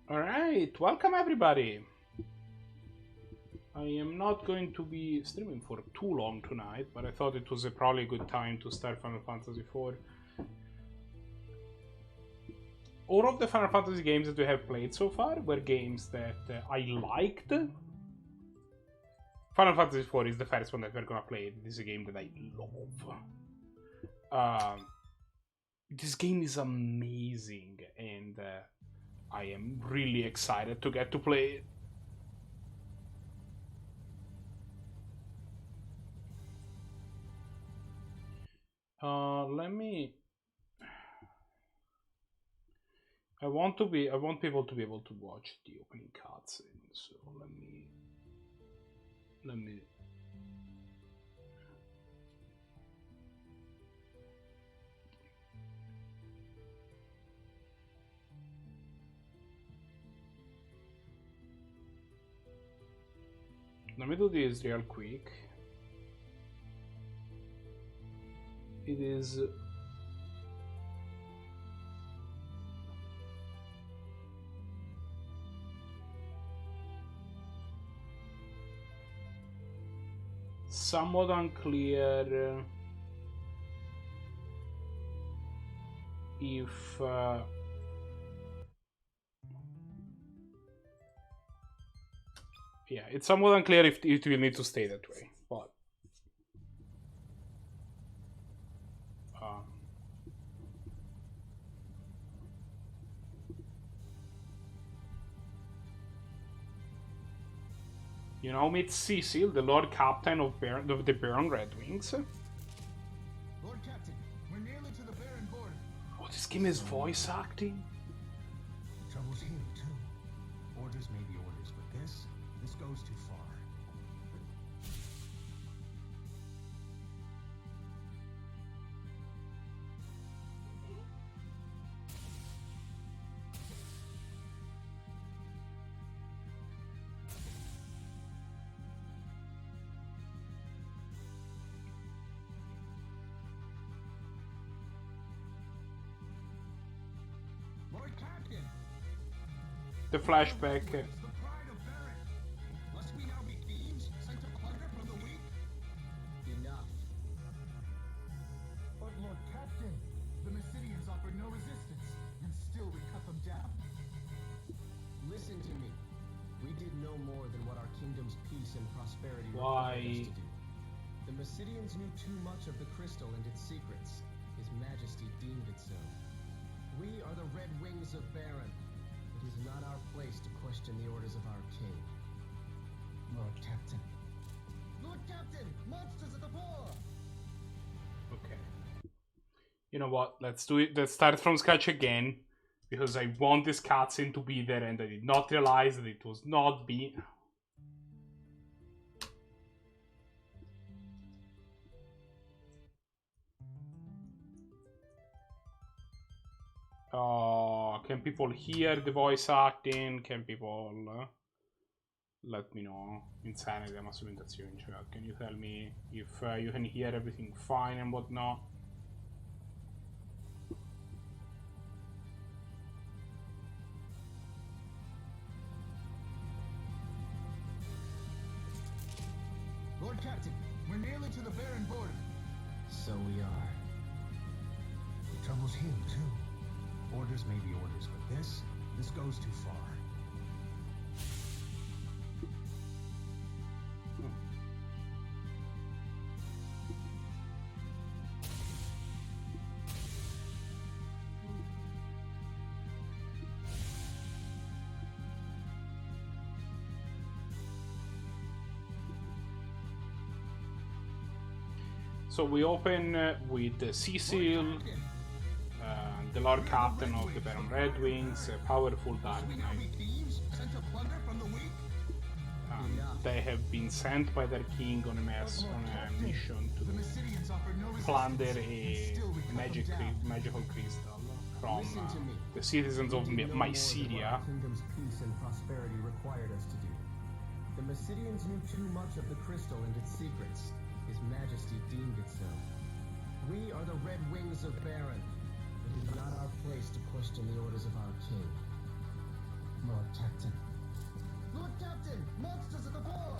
Alright, welcome everybody. I am not going to be streaming for too long tonight, but I thought it was probably a good time to start Final Fantasy IV. All of the Final Fantasy games that we have played so far were games that I liked. Final Fantasy IV is the first one that we're gonna play. This is a game that I love. This game is amazing, and I am really excited to get to play it. Let me. I want people to be able to watch the opening cutscene. So let me. Let me do this real quick. It is. Somewhat unclear if yeah, it's somewhat unclear if it will need to stay that way, but you know, meet Cecil, the Lord Captain of the Baron Red Wings. Lord Captain, we're nearly to the Baron border. Oh, this game is voice acting. The trouble's here too. Orders may be orders, but this goes too far. Lord Captain! The flashback. The pride of Baron. Must we now be thieves sent to plunder from the weak? Enough. But Lord Captain, the Mysidians offered no resistance, and still we cut them down. Listen to me. We did no more than what our kingdom's peace and prosperity Why? required us to do. The Mysidians knew too much of the crystal and its secrets. His Majesty deemed it so. We are the Red Wings of Baron. It is not our place to question the orders of our king. Lord Captain. Lord Captain! Monsters at the fore! Okay. You know what? Let's do it. Let's start from scratch again. Because I want this cutscene to be there, and I did not realize that it was not be. Can people hear the voice acting? Can people let me know? Insanity, ma strumentazione. Cioè, can you tell me if you can hear everything fine and whatnot? Lord Captain, we're nearly to the Baron border. So we are. The trouble's here too. Orders may be orders, but this goes too far. So we open with Cecil, the Lord Captain of the Baron Red Wings, a powerful dark We now be knight. thieves sent to plunder from the weak? They have been sent by their king on a mission The to Mysidians offered no resistance, plunder and a still we cut them down. magical crystal from Listen to me. the citizens of We did no more than what Mycelia. our kingdom's peace and prosperity required us to do. The Mysidians knew too much of the crystal and its secrets. His Majesty deemed it so. We are the Red Wings of Baron. It is not our place to question the orders of our king. Lord Captain. Lord Captain! Monsters at the fore!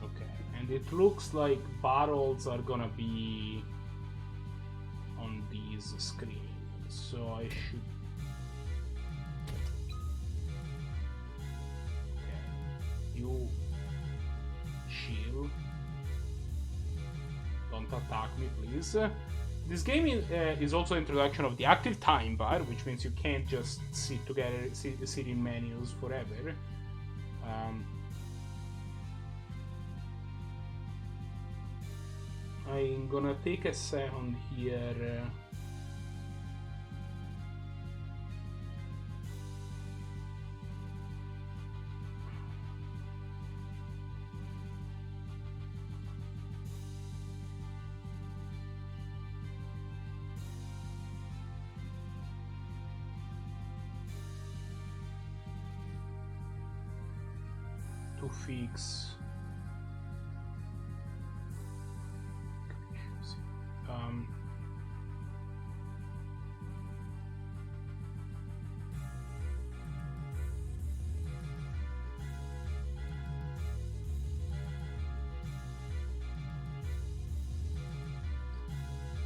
Okay, and it looks like battles are gonna be on these screens, so I should. Okay, you chill. Don't attack me, please. This game is also introduction of the active time bar, which means you can't just sit together, sit in menus forever. I'm gonna take a second here. To fix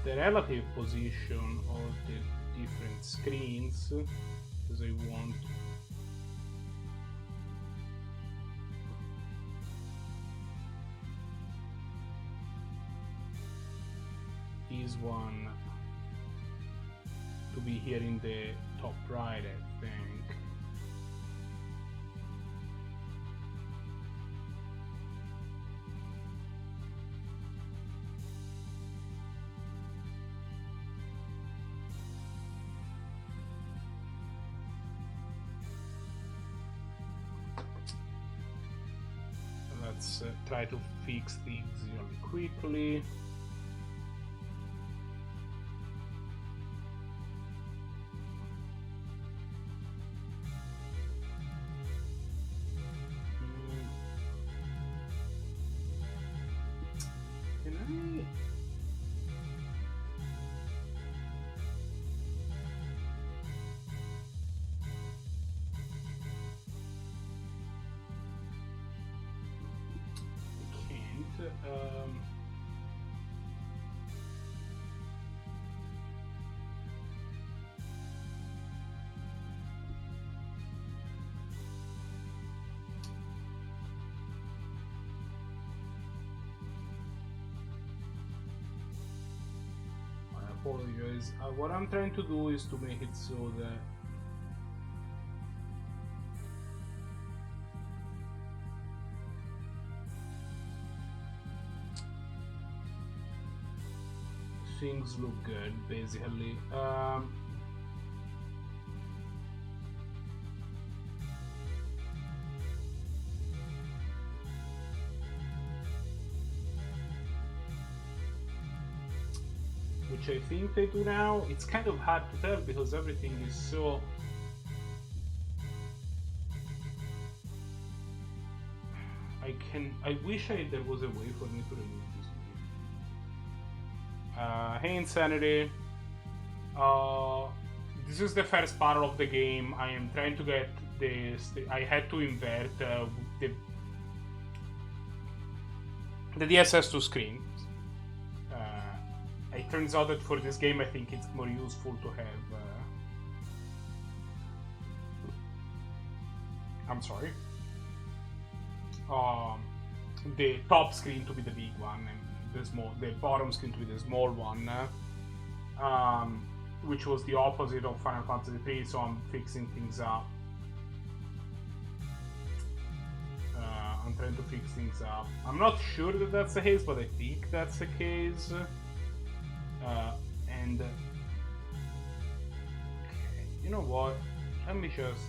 the relative position of the different screens, because I want this one to be here in the top right, I think. Let's try to fix things really quickly. Can I? I apologize. What I'm trying to do is to make it so that things look good, basically. Which I think they do now. It's kind of hard to tell because everything is so. I wish there was a way for me to remove this. Hey Insanity. This is the first part of the game. I am trying to get this. I had to invert the DSS to screen. It turns out that for this game, I think it's more useful to have. I'm sorry. The top screen to be the big one, and the bottom screen to be the small one, which was the opposite of Final Fantasy III. So I'm fixing things up. I'm trying to fix things up. I'm not sure that that's the case, but I think that's the case. And okay, you know what? Let me just.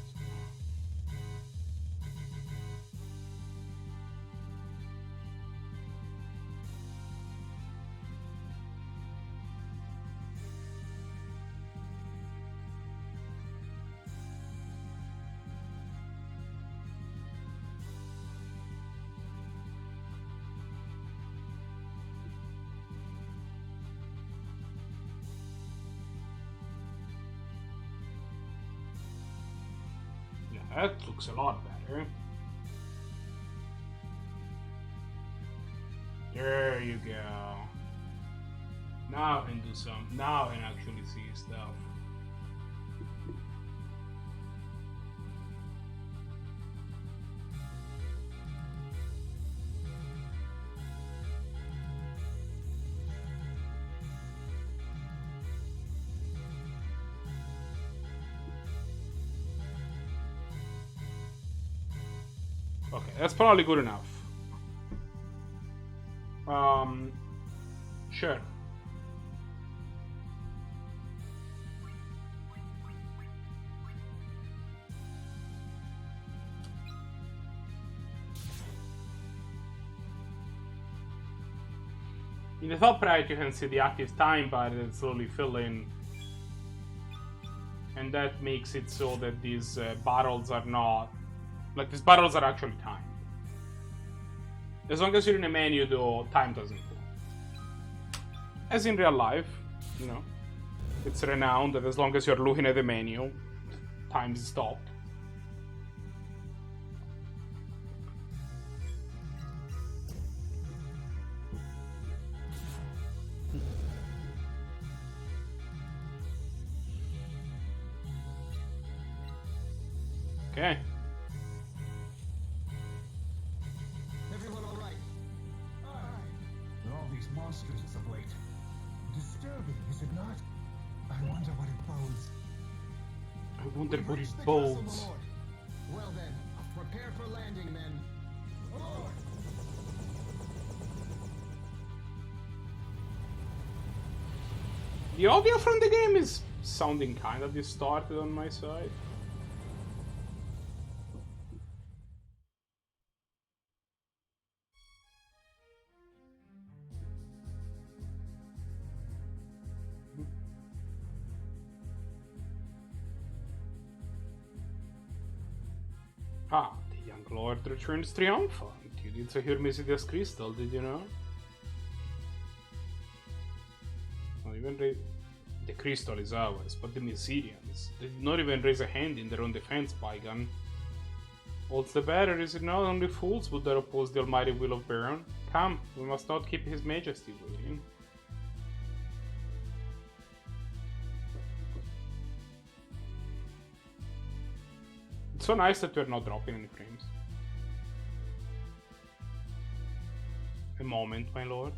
That looks a lot better. There you go. Now I can do some. Now I can actually see stuff. Okay, that's probably good enough. Sure. In the top right, you can see the active time bar that slowly filling, and that makes it so that these barrels are not like these barrels are actually timed. As long as you're in a menu, though, time doesn't go. As in real life, you know, it's renowned that as long as you're looking at the menu, time is stopped. Okay. Everyone all right? There are all these monsters as of late. Disturbing, is it not? I wonder what it bodes. I wonder what it Reach the castle, my bodes. lord. Well then, prepare for landing, men. Aboard! The audio from the game is sounding kind of distorted on my side. Ah, the young lord returns triumphant. You did secure Mesidia's crystal, did you know? Not even the crystal is ours, but the Mesidians. They did not even raise a hand in their own defense, Bygone. All's the better, is it not? Only fools would dare oppose the almighty will of Baron. Come, we must not keep his majesty waiting. It's so nice that we're not dropping any frames. A moment, my lord.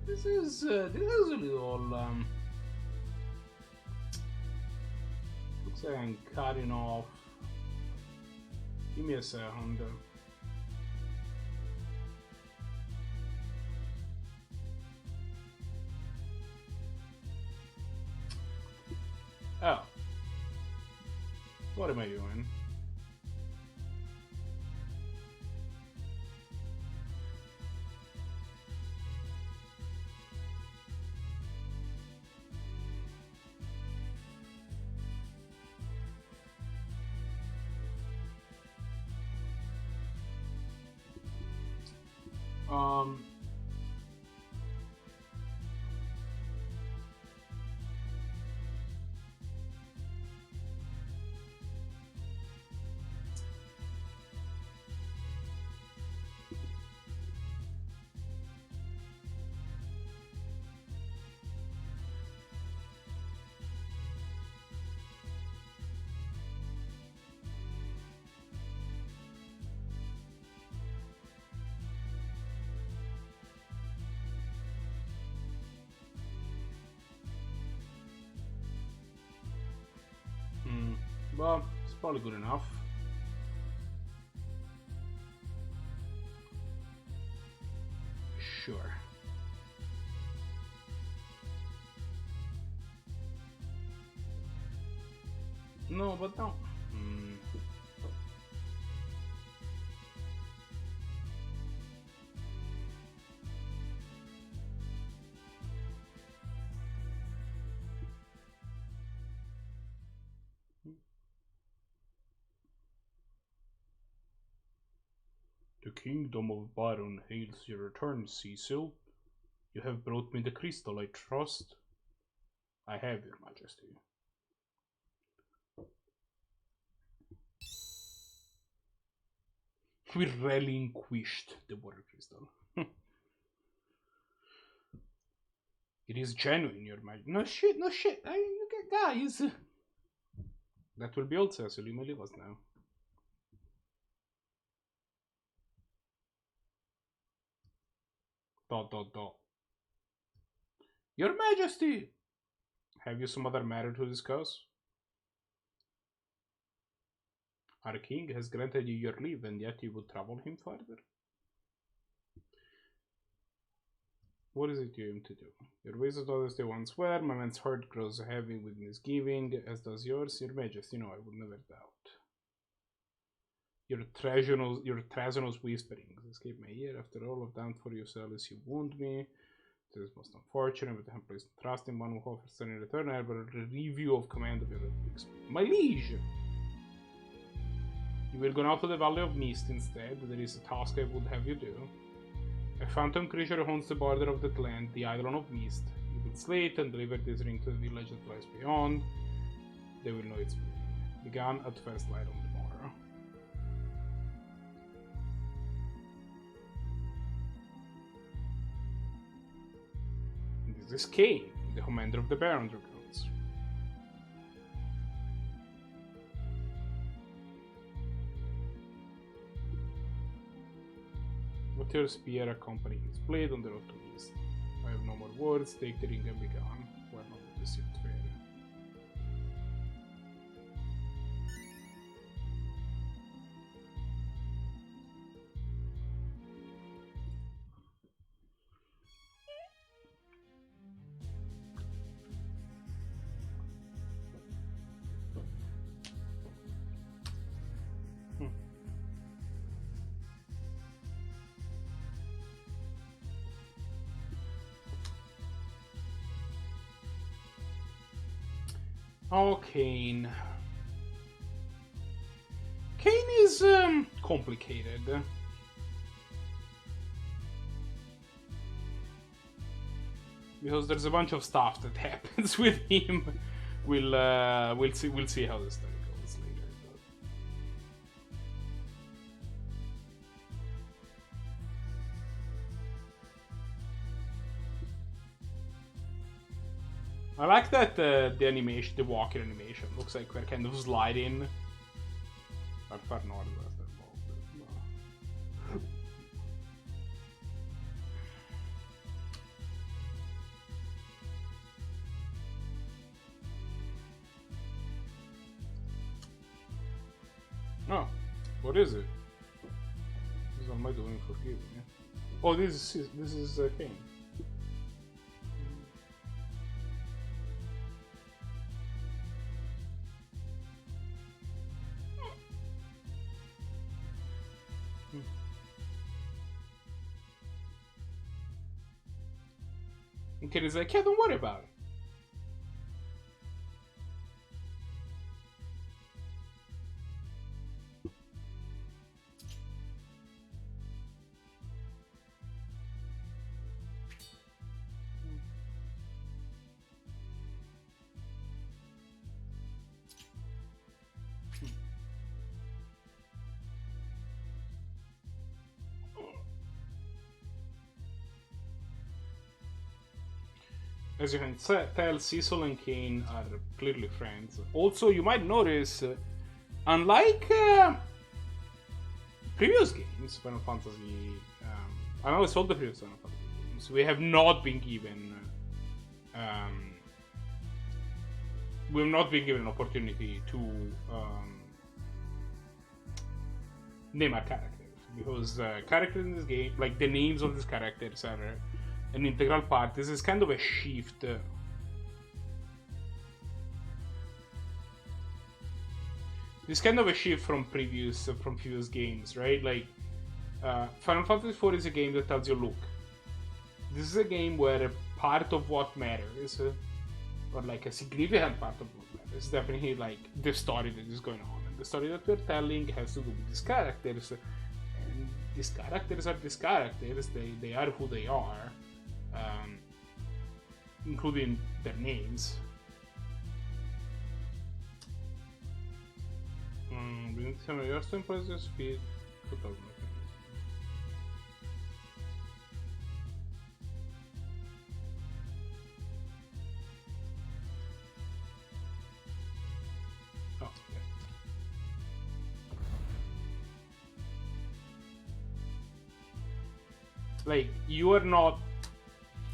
This is a little looks like I'm cutting off. Give me a second. Oh. What am I doing? Well, it's probably good enough. Sure. No, but no. The kingdom of Baron hails your return, Cecil. You have brought me the crystal, I trust. I have, Your Majesty. We relinquished the water crystal. It is genuine, Your Majesty. No shit, no shit. You get guys. That will be all, Cecil. You may leave us now. Dot dot dot. Your Majesty! Have you some other matter to discuss? Our king has granted you your leave, and yet you would trouble him further? What is it you aim to do? Your ways are not as they once were. My man's heart grows heavy with misgiving, as does yours, Your Majesty. No, I would never doubt. Your treasonous whisperings escape my ear. After all I've done for you, zealous, you wound me. This is most unfortunate, but I have placed trust in one who offers in return. I have a review of command of your epics. My liege! You will go now to the Valley of Mist instead. There is a task I would have you do. A phantom creature haunts the border of that land, the Island of Mist. You will slay it and deliver this ring to the village that lies beyond. They will know its meaning. Begun at first light on tomorrow. This is Kane, the commander of the Baron Dragoons. With your spear accompanying his blade on the road to East. I have no more words, take the ring and be gone. We're not received fair. Oh, Kane. Kane is complicated. Because there's a bunch of stuff that happens with him. We'll see how the story goes later. I like that the animation, the walking animation, looks like we're kind of sliding. How far north was that ball? No. Oh, what is it? What am I doing for giving? Oh, this is Kane. And Kid is like, yeah, don't worry about it. As you can tell, Cecil and Kane are clearly friends. Also, you might notice, unlike previous games, Final Fantasy, I know it's all the previous Final Fantasy games, we have not been given, an opportunity to name our characters, because characters in this game, like the names of these characters, are an integral part. This is kind of a shift. This kind of a shift from previous games, right? Like Final Fantasy IV is a game that tells you, look, this is a game where a part of what matters, or like a significant part of what matters, is definitely like the story that is going on. And the story that we're telling has to do with these characters. And these characters are these characters. They are who they are, including their names. Your simple speed. Like, you are not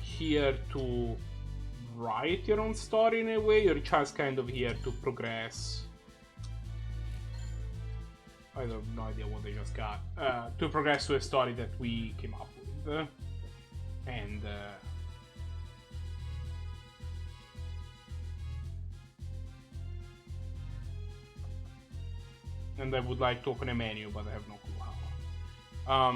here to write your own story in a way, you're just kind of here to progress. I have no idea what they just got. To progress to a story that we came up with. And I would like to open a menu, but I have no clue how.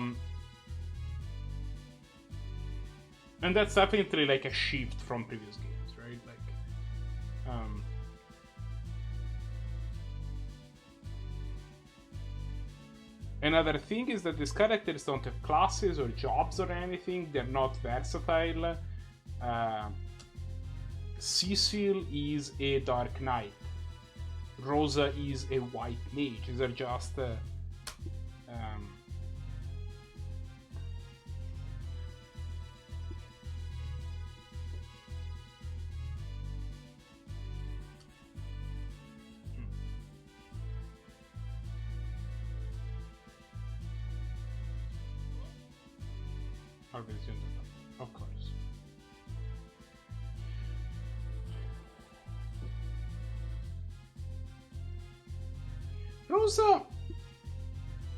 And that's definitely like a shift from previous games, right? Like, another thing is that these characters don't have classes or jobs or anything. They're not versatile. Cecil is a dark knight. Rosa is a white mage. These are just of course.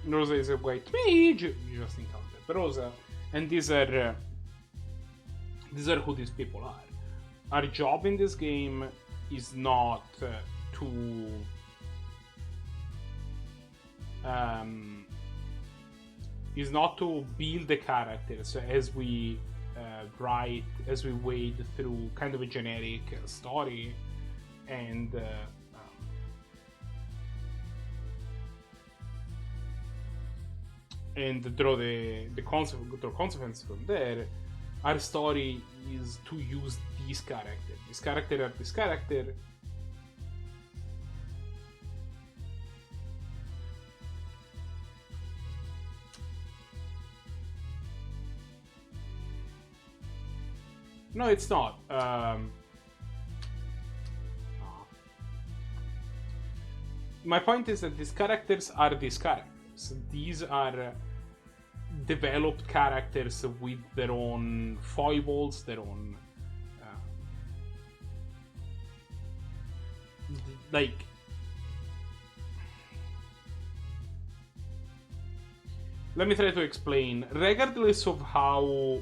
Rosa is a white mage. You just encountered Rosa, and these are who these people are. Our job in this game is not to build the characters as we wade through kind of a generic story and draw the consequences from there. Our story is to use these characters. This character. No, it's not. My point is that these characters are these characters. These are developed characters with their own foibles, their own like. Let me try to explain. Regardless of how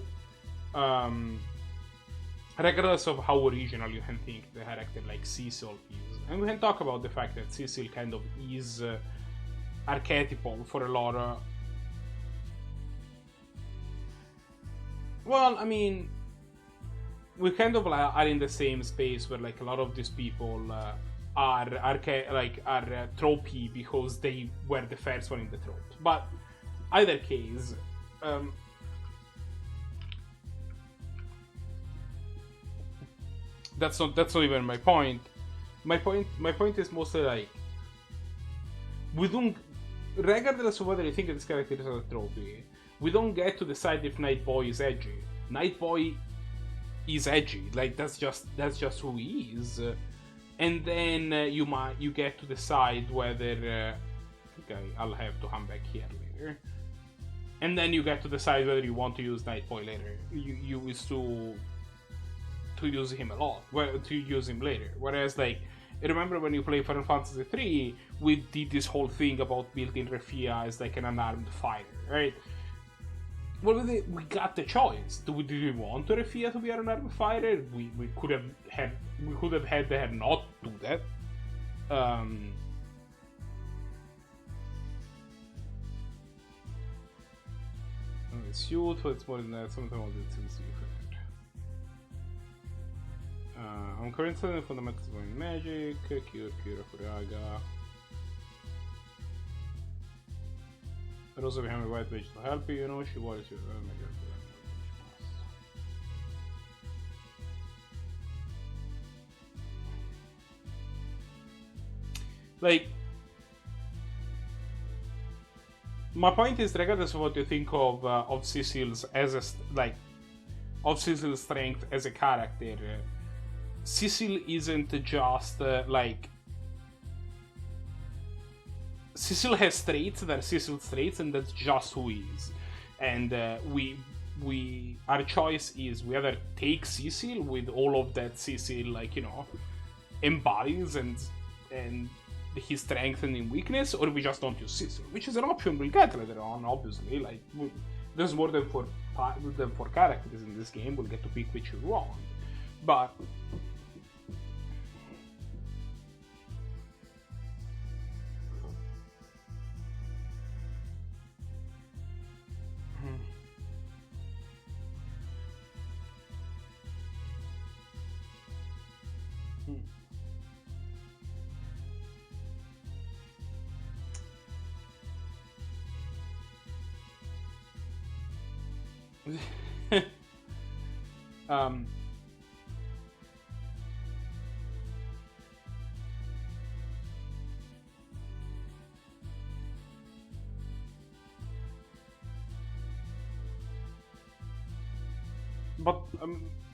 original you can think the character like Cecil is, and we can talk about the fact that Cecil kind of is archetypal for a lot of. Well, I mean, we kind of are in the same space where like a lot of these people are tropey because they were the first one in the trope. But either case, that's not even my point. My point is mostly like we don't, regardless of whether you think this character is a trophy, we don't get to decide if Nightboy is edgy. Nightboy is edgy, like that's just who he is, and then you get to decide whether okay, I'll have to come back here later, and then you get to decide whether you want to use Nightboy later. You used to use him a lot, to use him later. Whereas like, I remember when you play Final Fantasy 3, we did this whole thing about building Refia as like an unarmed fighter, right? Well, we got the choice. Did we want Refia to be an unarmed fighter? We could have had her not do that. It's useful. It's more than that. Sometimes it's different. I'm currently studying fundamentals of magic. Kira Furaga. Rosa behind a white page to help you, you know, she worries you. Like, my point is, regardless of what you think of Cecil's as a of Cecil's strength as a character, Cecil isn't just like. Cecil has traits that are Cecil's traits, and that's just who he is. And our choice is we either take Cecil with all of that Cecil, like, you know, embodies and his strength and weakness, or we just don't use Cecil, which is an option we'll get later on. Obviously, like there's more than four characters in this game. We'll get to pick which you want, but.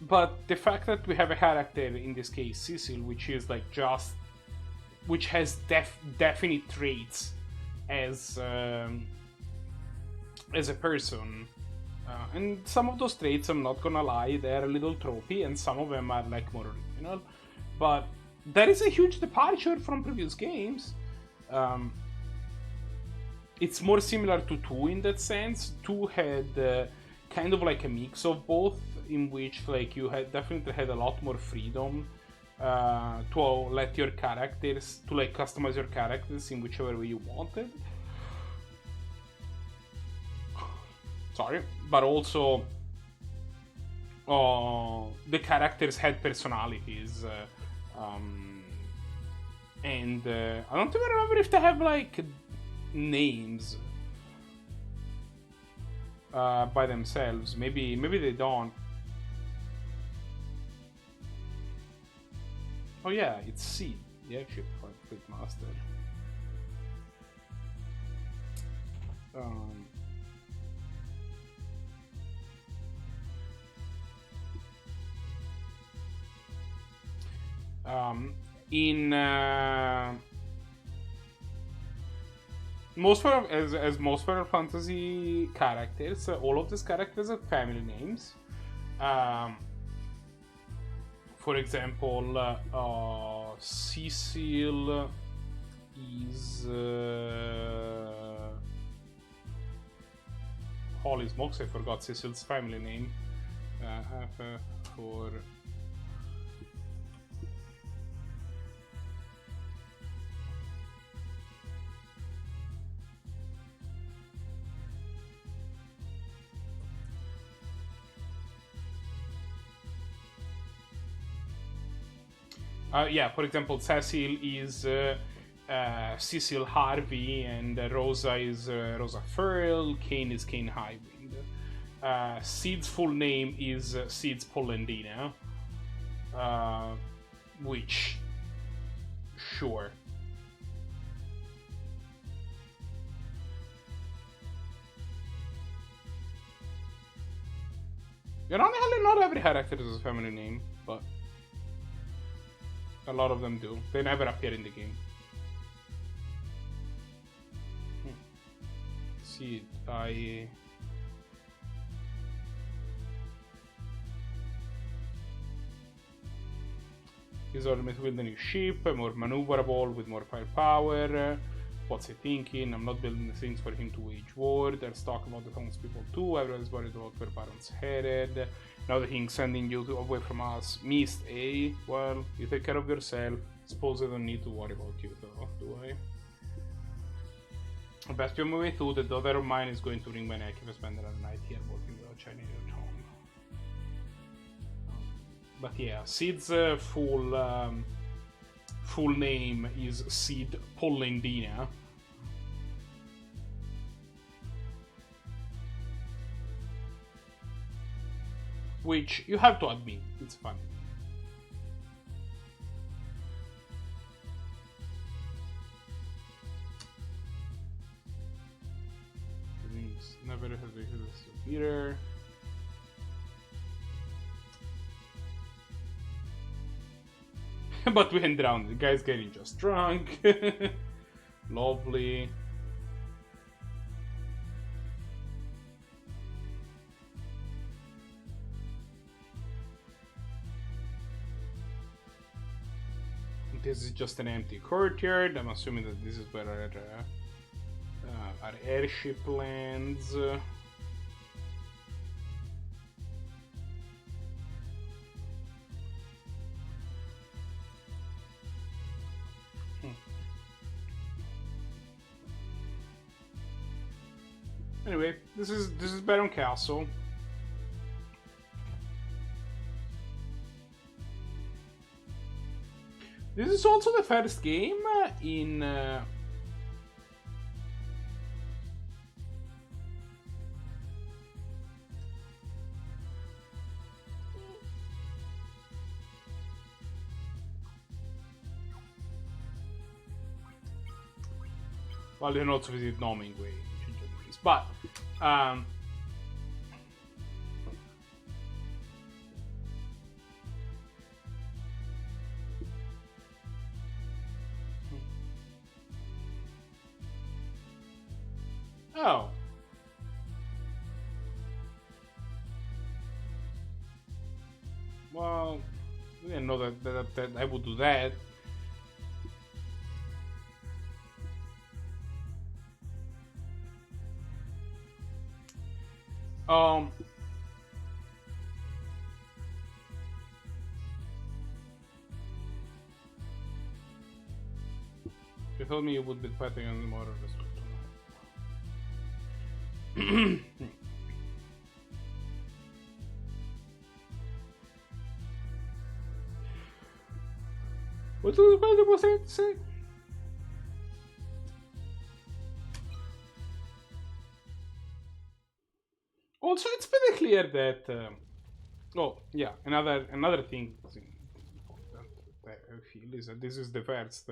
But the fact that we have a character, in this case Cecil, which is like which has definite traits as a person, and some of those traits, I'm not gonna lie, they're a little tropey, and some of them are like more original. But that is a huge departure from previous games. It's more similar to 2 in that sense. 2 had kind of like a mix of both, in which like you had definitely had a lot more freedom to let your characters, to like customize your characters in whichever way you wanted. Sorry, but also the characters had personalities, and I don't even remember if they have like names by themselves. Maybe they don't. Oh yeah, it's Seed, the airship fleet master. In most as most Final Fantasy characters, all of these characters have family names. For example, Cecil is holy smokes, I forgot Cecil's family name. FF4. Yeah, for example, Cecil is Cecil Harvey, and Rosa is Rosa Furl, Kane is Kane Highwind. Seed's full name is Seed's Polendina, which, sure. Ironically, not every character has a family name, but a lot of them do. They never appear in the game. See, He's ultimate with the new ship, more maneuverable, with more firepower. What's he thinking? I'm not building the things for him to wage war. There's talk about the townspeople too. Everyone's worried about where Baron's headed. Now that he's sending you away from us. Missed, eh? Well, you take care of yourself. Suppose I don't need to worry about you though, do I? I bet you're moving through. The daughter of mine is going to wring my neck if I spend another night here working without Chinese at home. But yeah, Seed's full name is Seed Polendina. which you have to admit, it's funny. Never have to Peter. But we can drown. The guy's getting just drunk. Lovely. This is just an empty courtyard. I'm assuming that this is where our airship lands. Anyway, this is Baron Castle. This is also the first game in well, you can also visit Nomingway, but oh. Well, we didn't know that I would do that. You told me you would be fighting on the motor tonight. What was I to say? Also, it's pretty clear that. Oh, yeah. Another thing that's important that I feel is that this is the first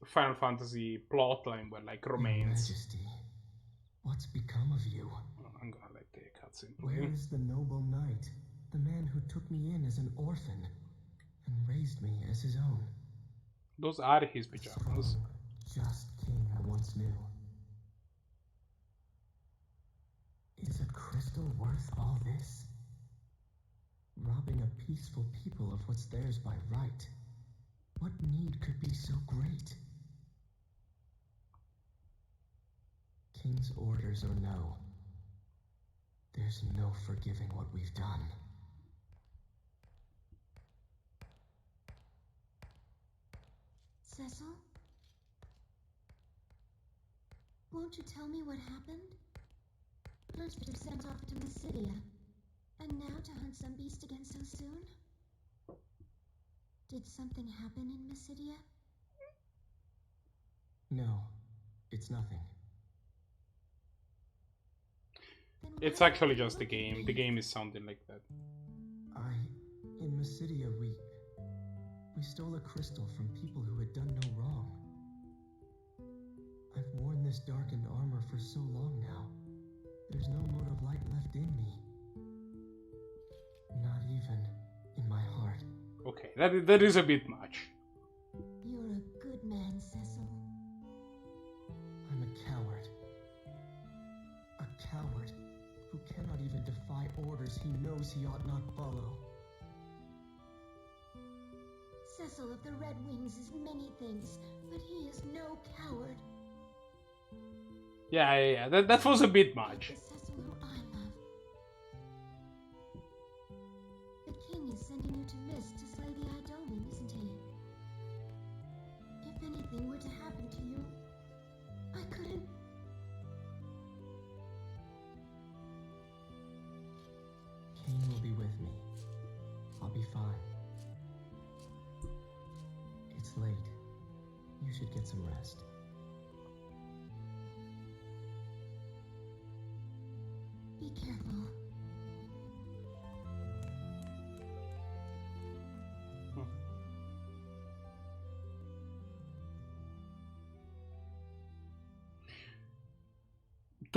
Final Fantasy plotline where like romance. Your Majesty, what's become of you? I'm gonna let the cutscene Where play. is the noble knight, the man who took me in as an orphan and raised me as his own? Those are his The pajamas. strong, just king I once knew. Is a crystal worth all this? Robbing a peaceful people of what's theirs by right. What need could be so great? King's orders or no, there's no forgiving what we've done. Cecil? Won't you tell me what happened? First you're sent off to Mysidia, and now to hunt some beast again so soon? Did something happen in Mysidia? No, it's nothing. Then It's why actually did you just the look at game. me? The game is something like that. In Mysidia, we stole a crystal from people who had done no wrong. I've worn this darkened armor for so long now. There's no mote of light left in me. Not even in my heart. Okay, that is a bit much. You're a good man, Cecil. I'm a coward. A coward who cannot even defy orders he knows he ought not follow. Cecil of the Red Wings is many things, but he is no coward. Yeah. That was a bit much. The Cecil who I love. The king is sending you to Mist to slay the Idomen, isn't he? If anything were to happen to you, I couldn't... King will be with me. I'll be fine. It's late. You should get some rest. Be careful.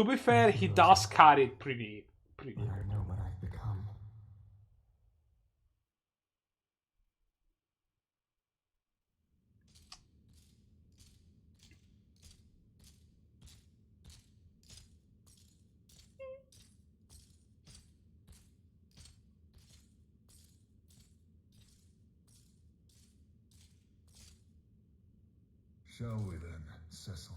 to be fair, he does carry it pretty. But I know what I've become. Shall we then, Cecil?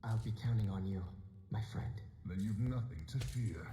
I'll be counting on you, my friend. Then you've nothing to fear.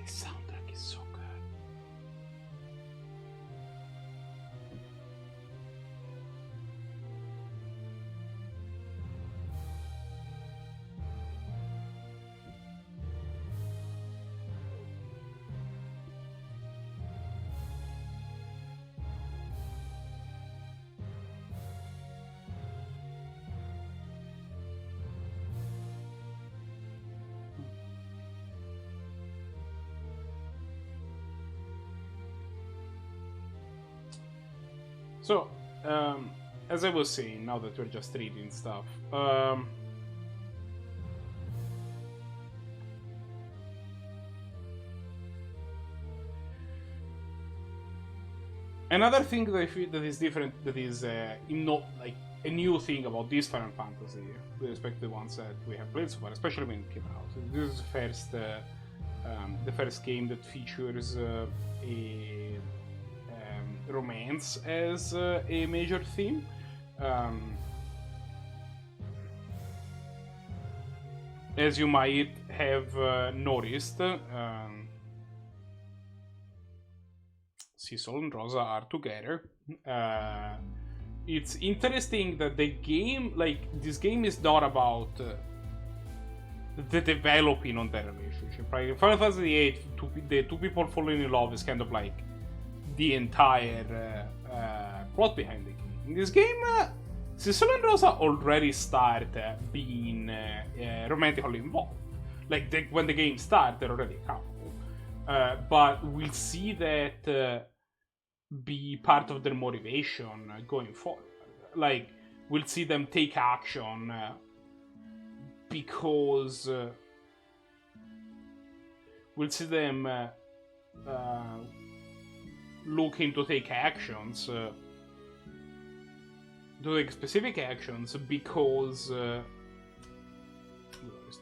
This soundtrack is so good. So, as I was saying, now that we're just reading stuff, another thing that I feel that is different, that is not like a new thing about this Final Fantasy with respect to the ones that we have played so far, especially when it came out. This is the first game that features a romance as a major theme. As you might have noticed, Cecil and Rosa are together. It's interesting that the game, like, this game is not about the developing on their relationship, right? In Final Fantasy VIII, the two people falling in love is kind of like the entire plot behind the game. In this game, Cecil and Rosa already start being romantically involved. Like, when the game starts, they're already a couple. But we'll see that be part of their motivation going forward. Like, we'll see them take action because we'll see them looking to take actions, to take specific actions because it's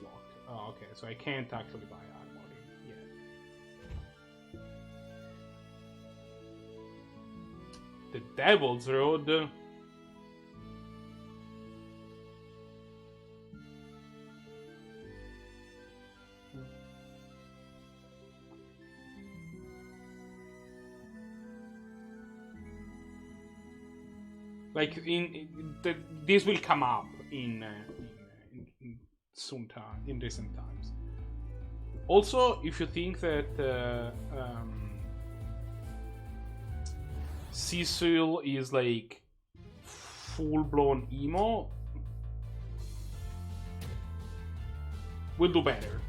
locked. Oh, okay, so I can't actually buy armor yet. The Devil's Road. Like this will come up in soon time, in recent times. Also, if you think that Cecil is like full-blown emo, we'll do better.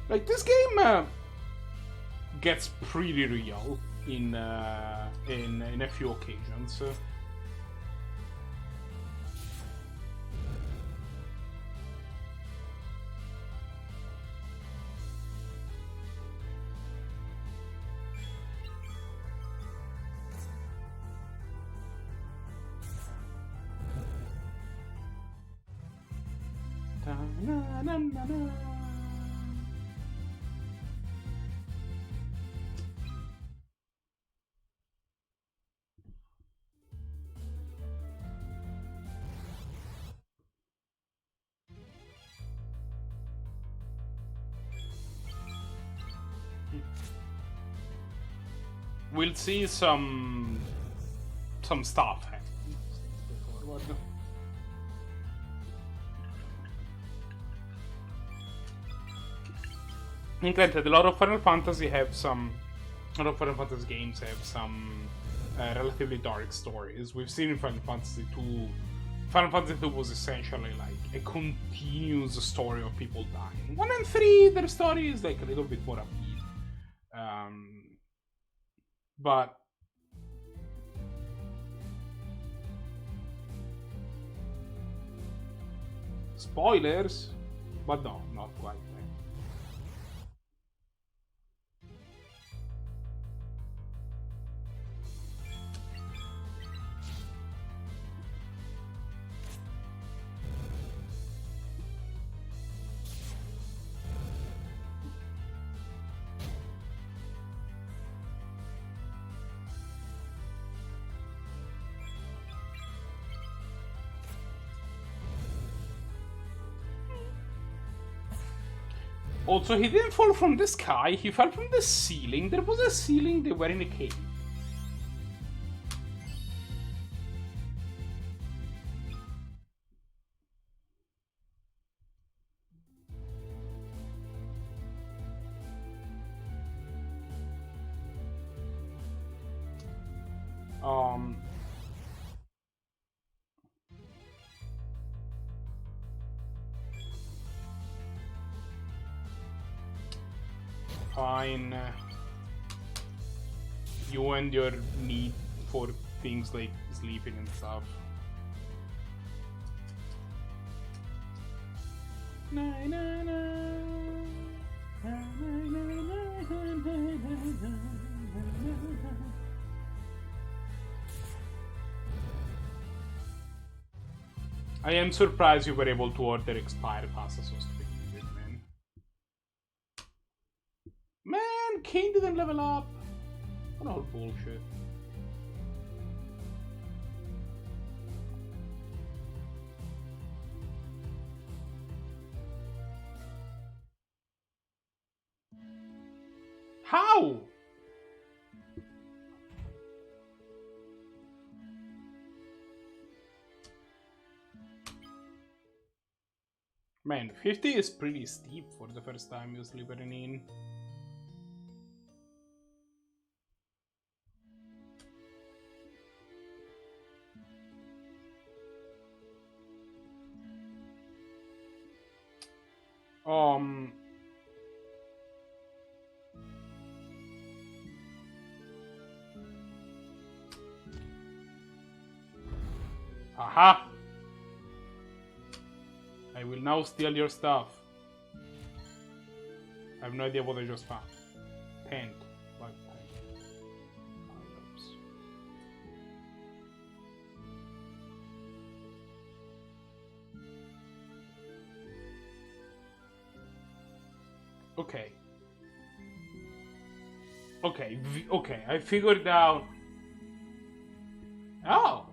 Like, this game gets pretty real in a few occasions. we'll see some stuff happening. Forward. And granted, a lot of Final Fantasy games have some relatively dark stories. We've seen in Final Fantasy 2. Final Fantasy 2 was essentially like a continuous story of people dying. 1 and 3, their story is like a little bit more upbeat. But spoilers, but no, not quite. Also, he didn't fall from the sky, he fell from the ceiling. There was a ceiling, they were in a cave. Fine. You and your need for things like sleeping and stuff. I am surprised you were able to order expired pasta sauce to begin with, man. Man, Kane didn't level up. What all bullshit. How? Man, 50 is pretty steep for the first time you sleep at an inn. Aha! I will now steal your stuff. I have no idea what I just found. Tent. What tent? Oops. Okay. Okay, I figured out... Oh!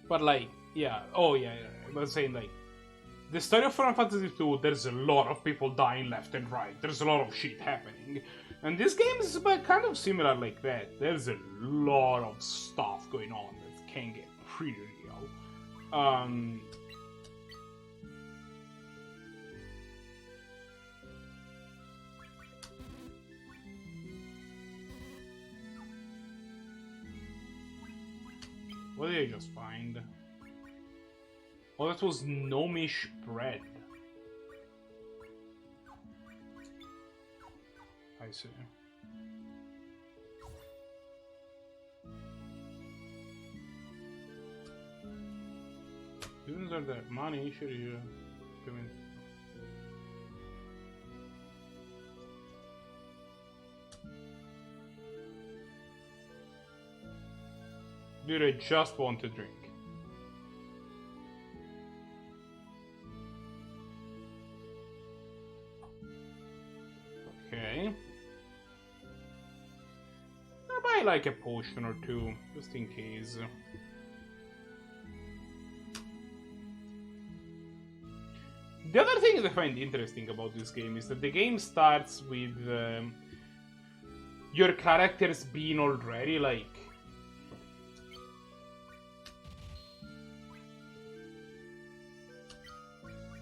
But like, yeah, oh yeah, I was saying like, the story of Final Fantasy 2, there's a lot of people dying left and right, there's a lot of shit happening. And this game is kind of similar like that. There's a lot of stuff going on that can get pretty real. What did I just find? Oh, that was gnomish bread. I see. Students are there. Money, sure you payment. Dude, I just want to drink. Okay. I'll buy like a potion or two, just in case. The other thing thing that I find interesting about this game is that the game starts with your characters being already like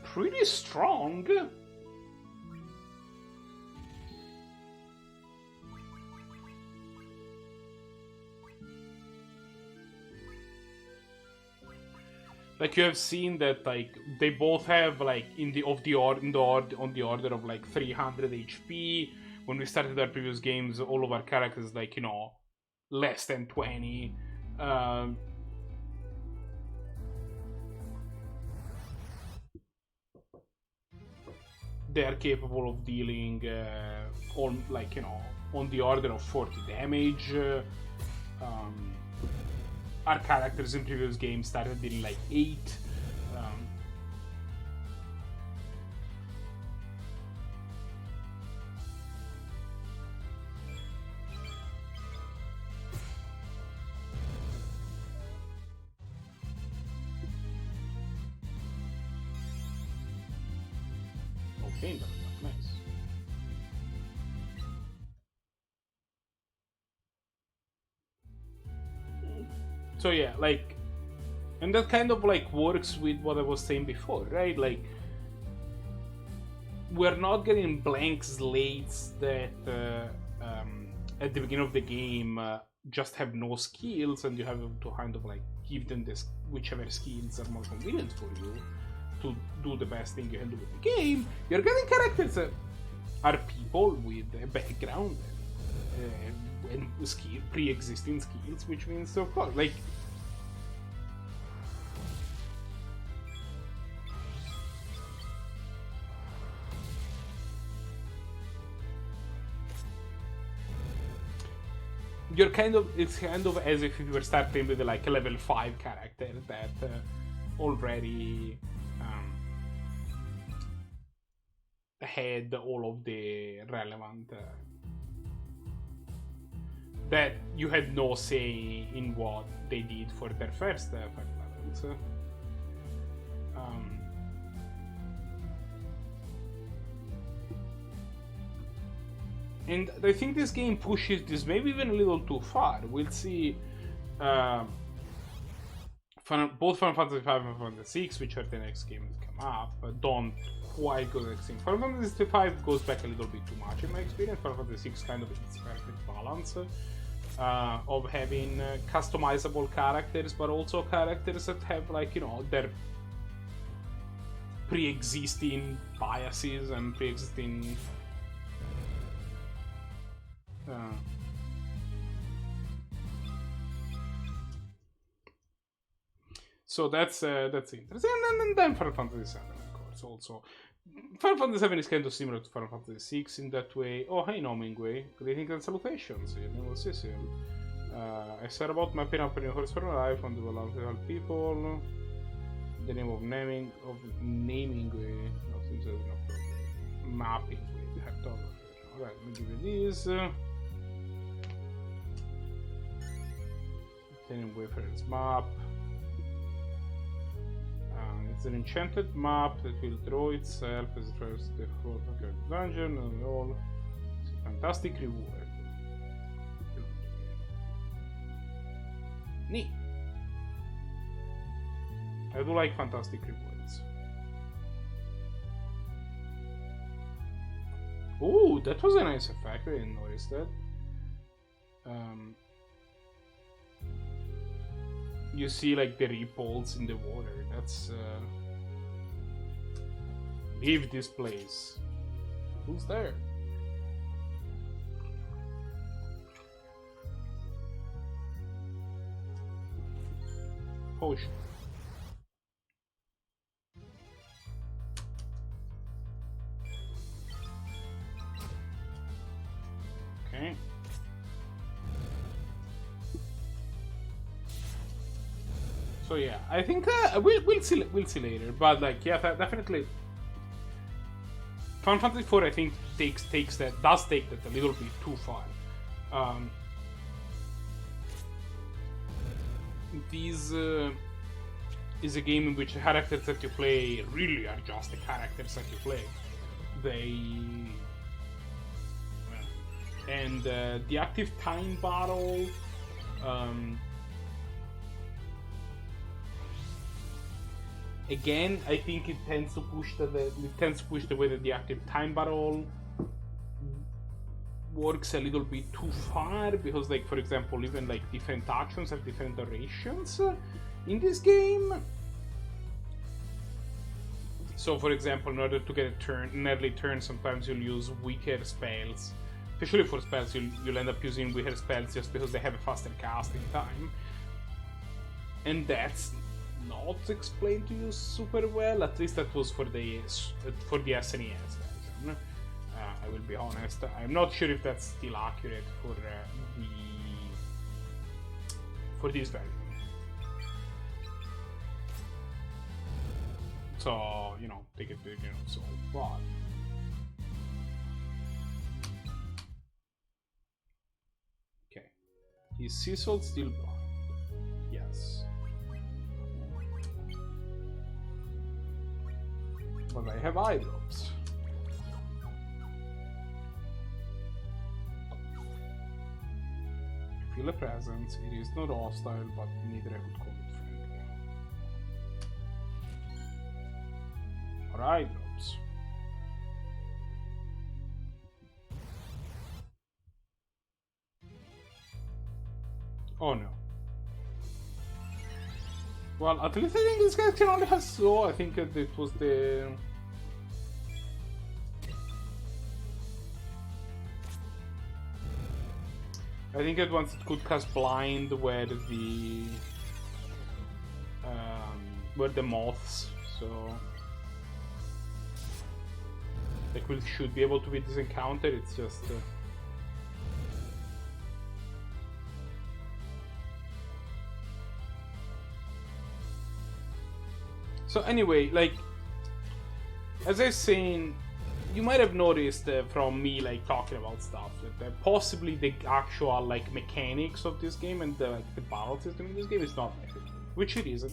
pretty strong. Like, you have seen that, like, they both have, like, on the order of, like, 300 HP. When we started our previous games, all of our characters, like, you know, less than 20. They are capable of dealing, on, like, you know, on the order of 40 damage. Our characters in previous games started dealing like 8. Okay, nice. So yeah, like, and that kind of like works with what I was saying before, right? Like, we're not getting blank slates that at the beginning of the game just have no skills, and you have to kind of like give them this whichever skills are more convenient for you to do the best thing you can do with the game. You're getting characters that are people with a background and pre-existing skills, which means, of course, like, it's kind of as if you were starting with like a level 5 character that already had all of the relevant that you had no say in what they did for their first 5 levels. And I think this game pushes this maybe even a little too far. We'll see both Final Fantasy V and Final Fantasy VI, which are the next games that come up, don't quite go the next thing. Final Fantasy V goes back a little bit too much in my experience. Final Fantasy VI kind of hits the perfect balance of having customizable characters, but also characters that have, like, you know, their pre-existing biases and pre-existing so that's interesting. And then Final Fantasy VII, of course. Also, Final Fantasy VII is kind of similar to Final Fantasy VI in that way. Oh, hey, Nomingway. Greetings and salutations. Your name was Cecil. I said about mapping up a new horse for life on the Valhalla people. The name of naming way. No, seems like no problem. Mapping way. Cartography. Alright, let me give you these. Obtaining Wayfarer's map. It's an enchanted map that will draw itself as it travels the whole dungeon and all. It's a fantastic reward. Neat. I do like fantastic rewards. Ooh, that was a nice effect. I didn't notice that. You see, like, the ripples in the water. That's leave this place. Who's there? Potion. Okay. So yeah, I think we'll see later, but like, yeah, definitely. Final Fantasy IV, I think, does take that a little bit too far. These is a game in which the characters that you play really are just the characters that you play. They and the active time battle. Again, I think it tends to push the way that the active time battle works a little bit too far, because, like, for example, even like different actions have different durations in this game. So, for example, in order to get an early turn, sometimes you'll use weaker spells. Especially for spells, you'll end up using weaker spells just because they have a faster casting time. And that's not explained to you super well. At least that was for the SNES version. I will be honest. I'm not sure if that's still accurate for this version. So, you know, take it, you know, so but okay. Is Cecil still blind? Yes. But I have eye drops. Feel a presence. It is not hostile, but neither I would call it friendly. Or eye drops. Oh no. Well, at least I think this guy can only have slow. I think that it was the... I think that once it could cast blind where the moths, so like we should be able to beat this encounter. It's just so anyway, like as I was saying, you might have noticed from me like talking about stuff that possibly the actual like mechanics of this game and the battle system in this game is not everything, which it isn't.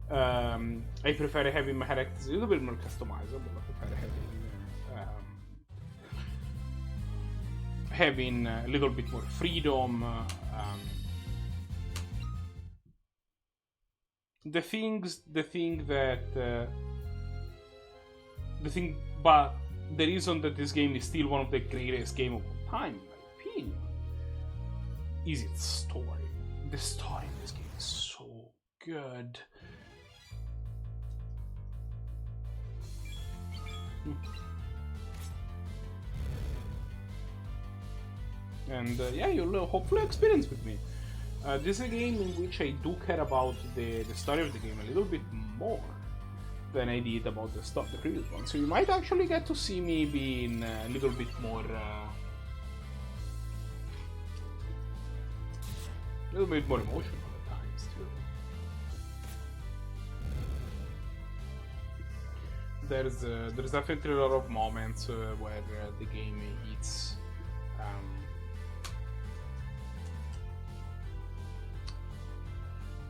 I prefer having my characters a little bit more customizable. I prefer having a little bit more freedom. But the reason that this game is still one of the greatest games of all time, in my opinion, is its story. The story in this game is so good. And yeah, you'll hopefully experience with me. This is a game in which I do care about the story of the game a little bit more than I did about the previous one. So you might actually get to see me being a little bit more emotional at times too. There's definitely a lot of moments where the game hits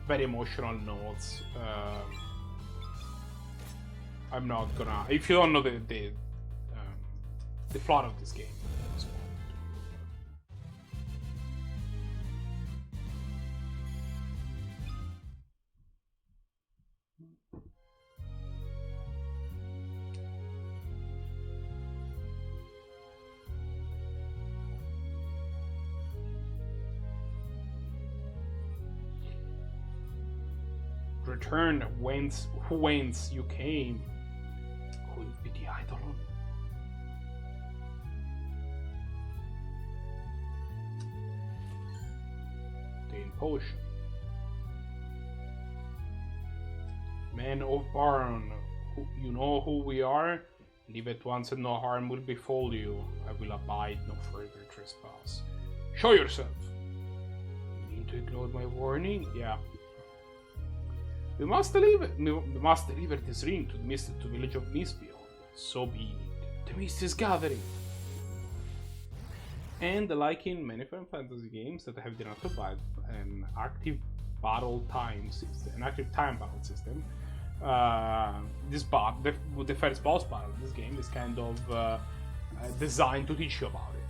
very emotional notes. I'm not gonna. If you don't know the plot of this game, return whence you came. Could it be the Eidolon? The potion. Men of Baron, you know who we are? Leave at once and no harm will befall you. I will abide no further trespass. Show yourself! You mean to ignore my warning? Yeah. We must deliver this ring to the misted village of Mispion. So be it. The mist is gathering. And like in many Final Fantasy games that have did not provide an active battle time system, an active time battle system. The first boss battle in this game is kind of designed to teach you about it.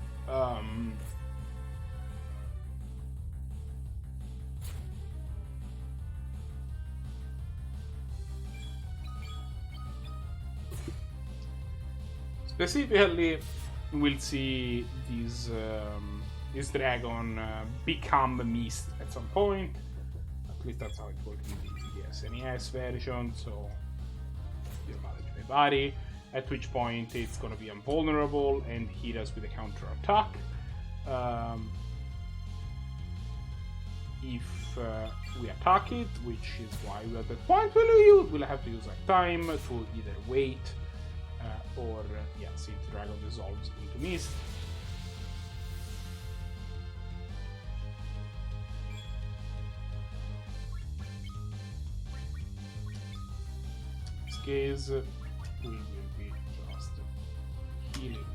Specifically, we'll see this dragon become a mist at some point. At least that's how it works in the SNES version, so you'll manage my body. At which point it's gonna be invulnerable and hit us with a counter attack. If we attack it, which is why we're at that point, we'll have to use like time to either wait or see if the dragon dissolves into mist. In this case, we will be just healing.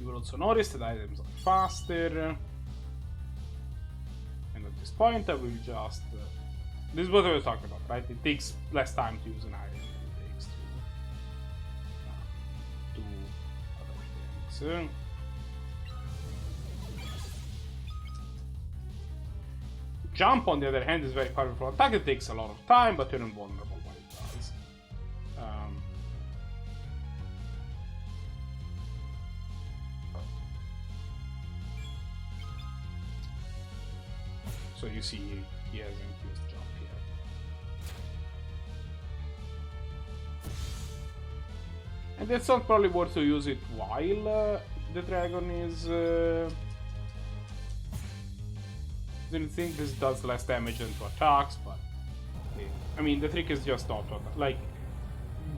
You will also notice that items are faster. And at this point, I will just... this is what I was talking about, right? It takes less time to use an item than it takes to do other things. Jump, on the other hand, is very powerful attack. It takes a lot of time, but you're invulnerable when it does. So you see, he hasn't used jump yet. And it's not probably worth to use it while the dragon is... didn't think this does less damage than to attacks, but I mean, the trick is just not like,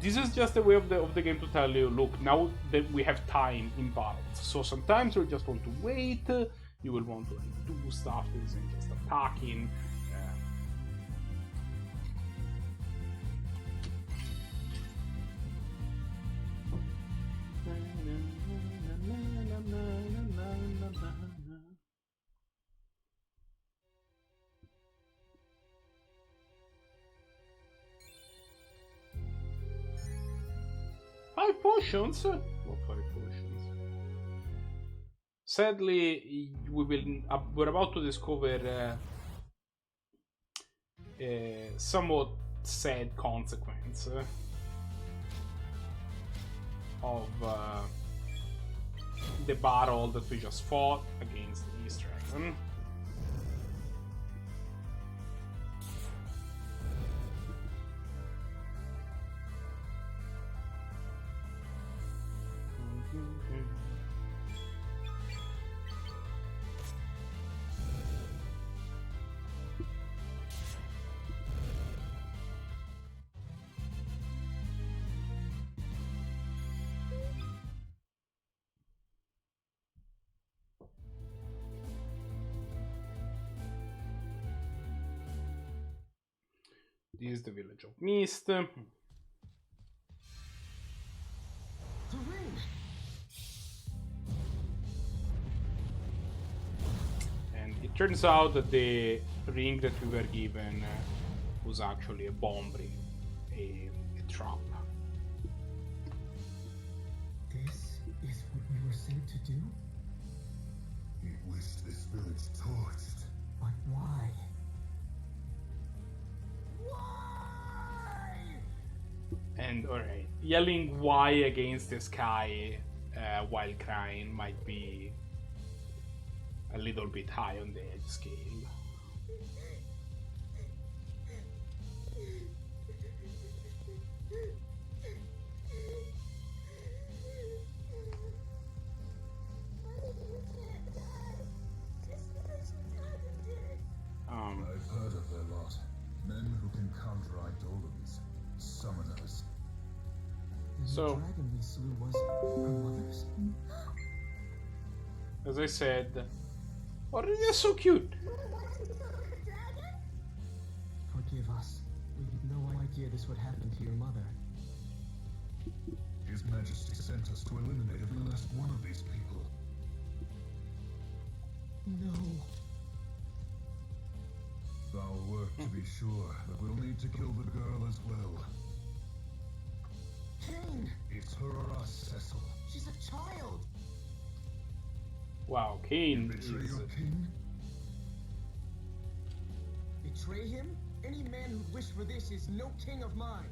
this is just a way of the game to tell you, look, now that we have time in battles, so sometimes you'll just want to wait, you will want to like, do stuff that isn't just attacking. Five potions? What 5 potions? Sadly, we're about to discover a somewhat sad consequence of the battle that we just fought against the East Dragon. This is the village of Mist. The ring. And it turns out that the ring that we were given was actually a bomb ring, a trap. This is what we were sent to do? He wished this village torched. But why? Why? And alright, yelling why against the sky while crying might be a little bit high on the edge scale. I've heard of their lot. Men who can counter eidolons, summoners. The dragon we slew was her mother's? As I said, oh, you're so cute. Forgive us. We had no idea this would happen to your mother. His Majesty sent us to eliminate every last one of these people. No. Foul work to be sure, but we'll need to kill the girl as well. Kane! It's her or us, Cecil. She's a child! Wow, Kane is... Betray your king? Betray him? Any man who'd wish for this is no king of mine.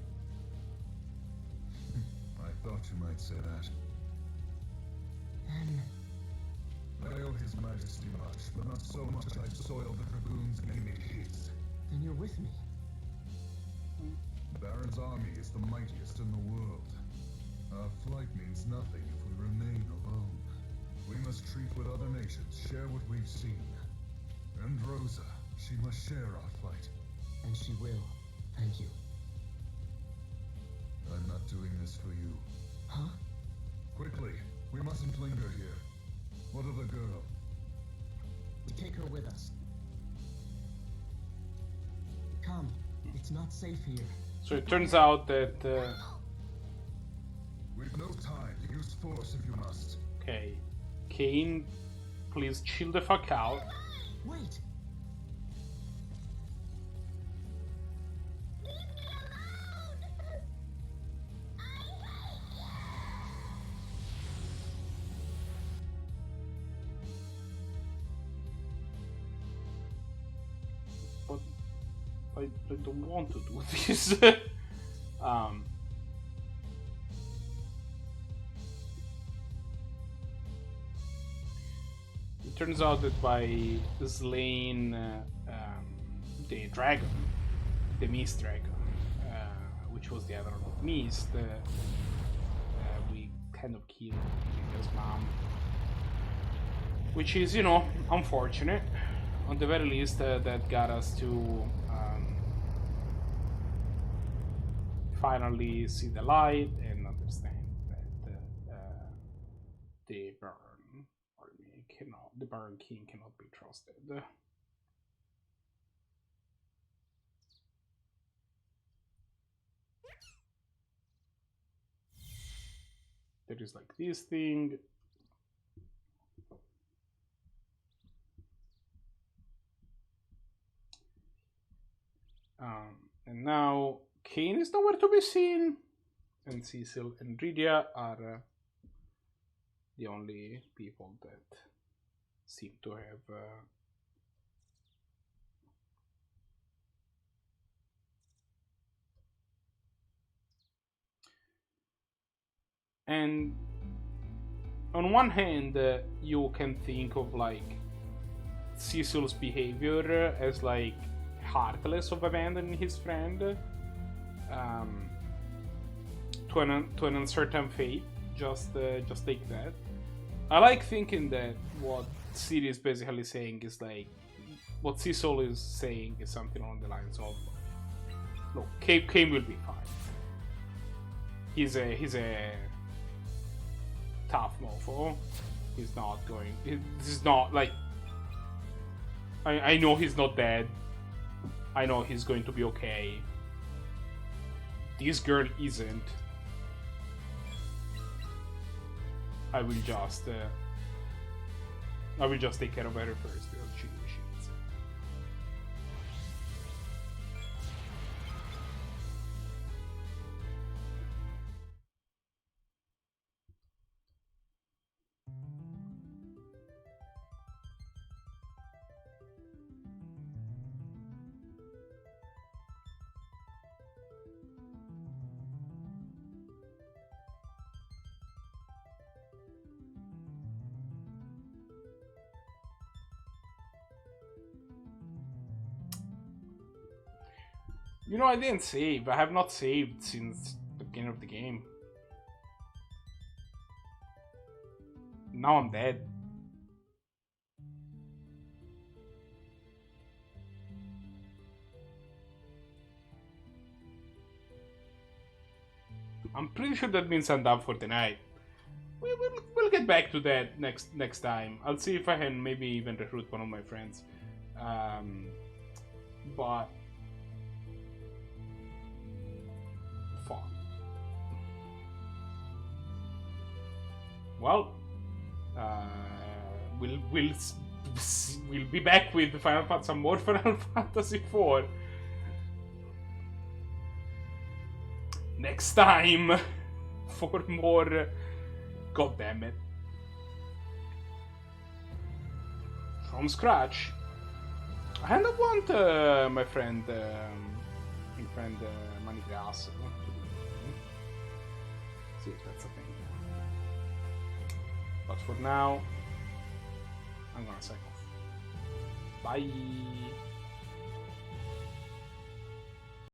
I thought you might say that. Then... I owe His Majesty much, but not so much I'd soil the dragoon's name in his. Then you're with me. Baron's army is the mightiest in the world. Our flight means nothing if we remain alone. We must treat with other nations, share what we've seen. And Rosa, she must share our flight. And she will. Thank you. I'm not doing this for you. Huh? Quickly, we mustn't linger here. What of the girl? We take her with us. Come. It's not safe here. So it turns out that... We've no time. Use force if you must. okay. Kane, please chill the fuck out. Wait! But I don't want to do this. It turns out that by slaying the dragon, the Mist Dragon, which was the other of Mist, we kind of killed his mom. Which is, you know, unfortunate. On the very least, that got us to finally see the light and understand that the Burn army cannot, the Burn King cannot be trusted. There is like this thing. And now Kane is nowhere to be seen, and Cecil and Rydia are the only people that seem to have and on one hand you can think of like Cecil's behavior as like heartless of abandoning his friend to an uncertain fate, just like that. I like thinking that what Ciri is basically saying is like, what Cecil is saying is something along the lines of, look, Kane will be fine. He's a tough mofo. He's not going. This is not like. I know he's not dead. I know he's going to be okay. This girl isn't. I will just take care of her first because she needs it. You know, I didn't save. I have not saved since the beginning of the game. Now I'm dead. I'm pretty sure that means I'm done for tonight. We'll get back to that next time. I'll see if I can maybe even recruit one of my friends. But fuck. Well, we'll we'll be back with some more Final Fantasy 4 next time for more. God damn it! From scratch. I kind of want my friend Manigas. See if that's a thing. But for now, I'm gonna sign off. Bye.